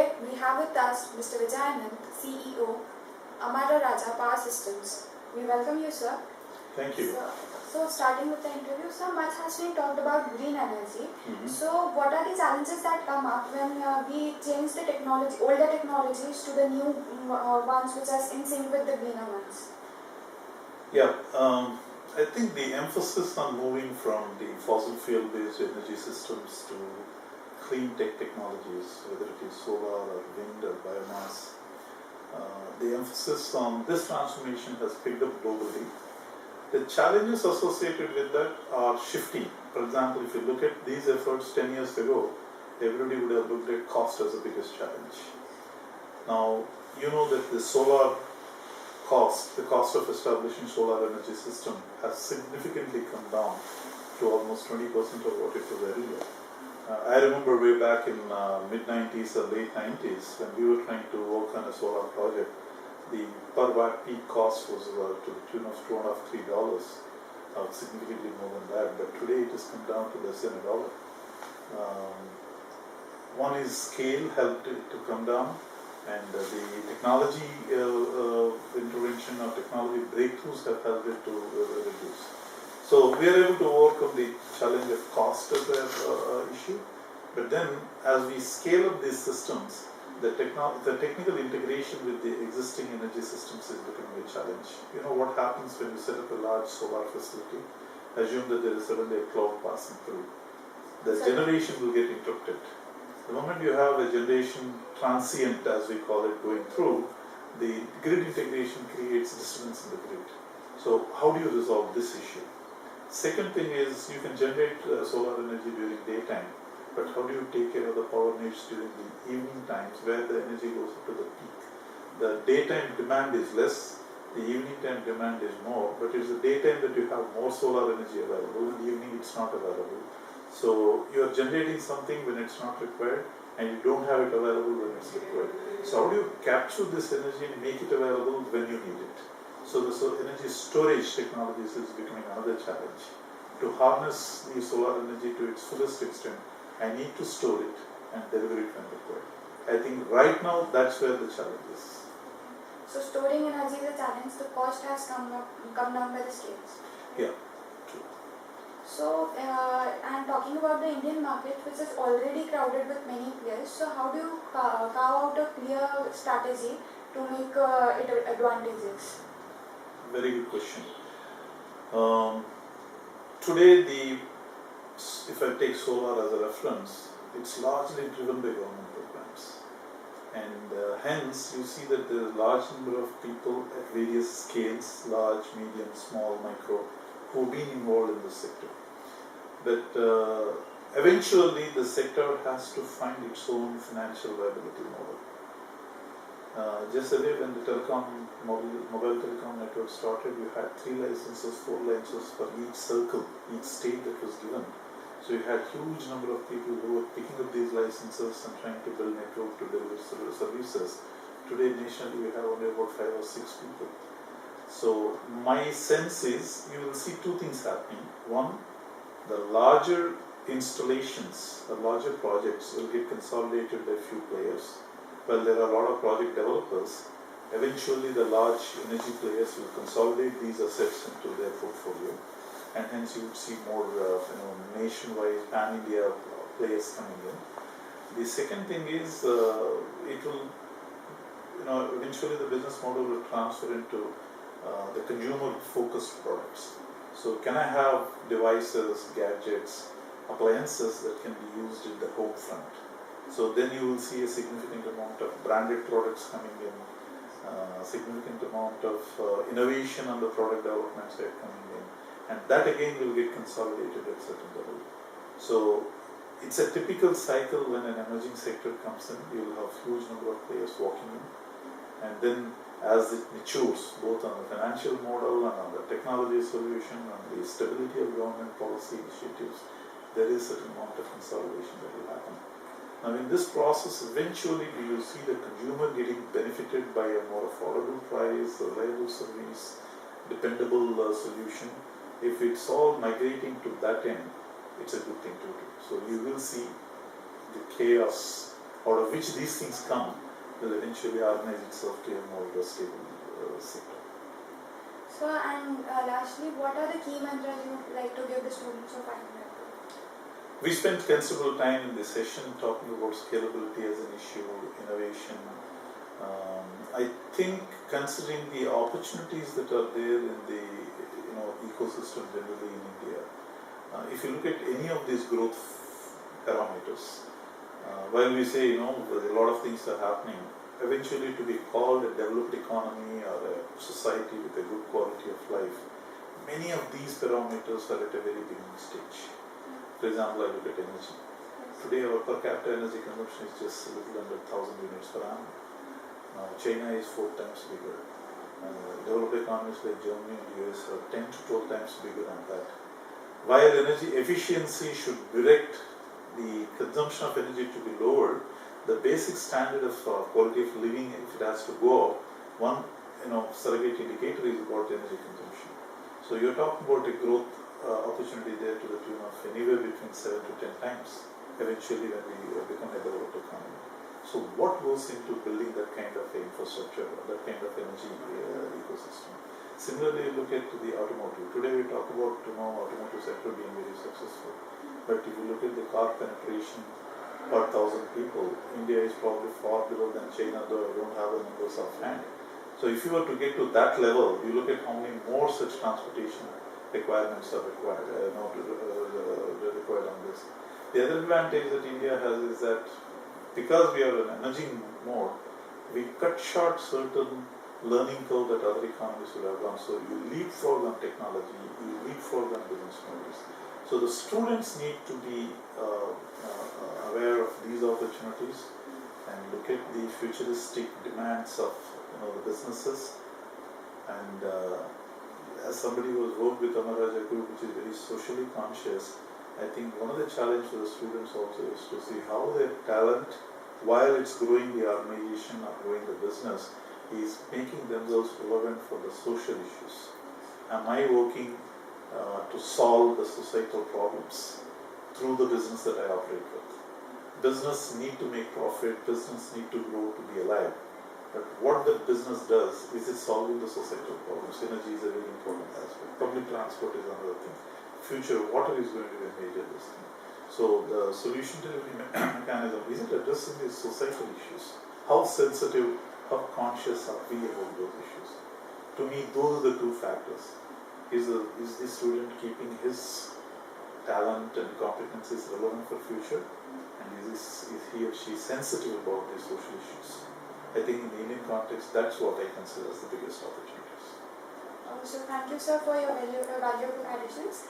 Today we have with us Mr. Vijayanand, CEO, Amara Raja Power Systems. We welcome you, sir. Thank you. So starting with the interview, so much has been talked about green energy. So what are the challenges that come up when we change the technology, older technologies to the new ones which are in sync with the greener ones? Yeah, I think the emphasis on moving from the fossil fuel based energy systems to clean tech technologies, whether it is solar or wind or biomass, the emphasis on this transformation has picked up globally. The challenges associated with that are shifting. For example, if you look at these efforts 10 years ago, everybody would have looked at cost as the biggest challenge. Now, you know that the solar cost, the cost of establishing solar energy system has significantly come down to almost 20% of what it was earlier. I remember way back in mid-90s or late 90s when we were trying to work on a solar project, the per watt peak cost was to the tune of $2.5–3, significantly more than that, but today it has come down to less than $1. One is scale helped it to come down, and the technology intervention or technology breakthroughs have helped it to reduce. So we are able to overcome the challenge of cost as an issue, but then as we scale up these systems, the technical integration with the existing energy systems is becoming a challenge. You know what happens when you set up a large solar facility? Assume that there is suddenly a cloud passing through. The generation will get interrupted. The moment you have a generation transient, as we call it, going through, the grid integration creates disturbance in the grid. So how do you resolve this issue? Second thing is you can generate solar energy during daytime, but how do you take care of the power needs during the evening times where the energy goes up to the peak? The daytime demand is less, the evening time demand is more, but it's the daytime that you have more solar energy available, in the evening it's not available. So you are generating something when it's not required, and you don't have it available when it's required. So how do you capture this energy and make it available when you need it? So the energy storage technologies is becoming another challenge. To harness the solar energy to its fullest extent, I need to store it and deliver it when required. I think right now that's where the challenge is. So storing energy is a challenge. The cost has come down by the scales. Yeah, true. So, and talking about the Indian market, which is already crowded with many players, so how do you carve out a clear strategy to make it advantageous? Very good question. Today, if I take solar as a reference, it's largely driven by government programs. And hence, you see that there is a large number of people at various scales, large, medium, small, micro, who have been involved in this sector. But eventually, the sector has to find its own financial viability model. Just away when the mobile telecom network started, you had 3 licenses, 4 licenses for each circle, each state that was given. So you had huge number of people who were picking up these licenses and trying to build network to deliver services. Today nationally we have only about 5 or 6 people. So my sense is you will see 2 things happening. One, the larger installations, the larger projects will get consolidated by few players. Well, there are a lot of project developers. Eventually the large energy players will consolidate these assets into their portfolio, and hence you would see more nationwide pan-India players coming in. The second thing is it will, eventually the business model will transfer into the consumer-focused products. So can I have devices, gadgets, appliances that can be used in the home front? So then you will see a significant amount of branded products coming in, significant amount of innovation on the product development side coming in, and that again will get consolidated at certain level. So it's a typical cycle when an emerging sector comes in, you will have huge number of players walking in, and then as it matures, both on the financial model and on the technology solution and the stability of government policy initiatives, there is a certain amount of consolidation that will happen. Now in this process, eventually we will see the consumer getting benefited by a more affordable price, a reliable service, dependable solution. If it's all migrating to that end, it's a good thing to do. So you will see the chaos out of which these things come, will eventually organize itself to a more stable sector. So, and lastly, what are the key mantras you would like to give the students of IIMRaipur? We spent considerable time in this session talking about scalability as an issue, innovation. I think considering the opportunities that are there in the ecosystem generally in India, if you look at any of these growth parameters, while we say a lot of things are happening, eventually to be called a developed economy or a society with a good quality of life, many of these parameters are at a very beginning stage. For example, I look at energy. Today our per capita energy consumption is just a little under 1,000 units per annum. China is 4 times bigger. Developed economies like Germany and US are 10 to 12 times bigger than that. While energy efficiency should direct the consumption of energy to be lowered, the basic standard of quality of living, if it has to go up, one surrogate indicator is about energy consumption. So you're talking about a growth opportunity there to the tune of anywhere between 7 to 10 times eventually when we become a developed economy. So what goes into building that kind of infrastructure, that kind of energy ecosystem? Similarly, look at the automotive. Today we talk about automotive sector being very successful. But if you look at the car penetration per 1,000 people, India is probably far below than China, though I don't have the numbers offhand. So if you were to get to that level, you look at how many more such transportation requirements are required, required on this. The other advantage that India has is that because we are an emerging mode, we cut short certain learning curve that other economies would have gone. So you leapfrog on technology, you leapfrog on business models. So the students need to be aware of these opportunities and look at the futuristic demands of the businesses. And as somebody who has worked with Amara Raja Group, which is very socially conscious, I think one of the challenges for the students also is to see how their talent, while it's growing the organization or growing the business, is making themselves relevant for the social issues. Am I working to solve the societal problems through the business that I operate with? Business need to make profit, business need to grow to be alive. But what the business does, is it solving the societal problems? Energy is a very important aspect. Public transport is another thing. Future water is going to be a major thing. So the solution delivery mechanism, is it addressing these societal issues? How sensitive, how conscious are we about those issues? To me, those are the two factors. Is the student keeping his talent and competencies relevant for future? And is he or she sensitive about these social issues? I think in the Indian context, that's what I consider as the biggest opportunities. So thank you, sir, for your valuable additions.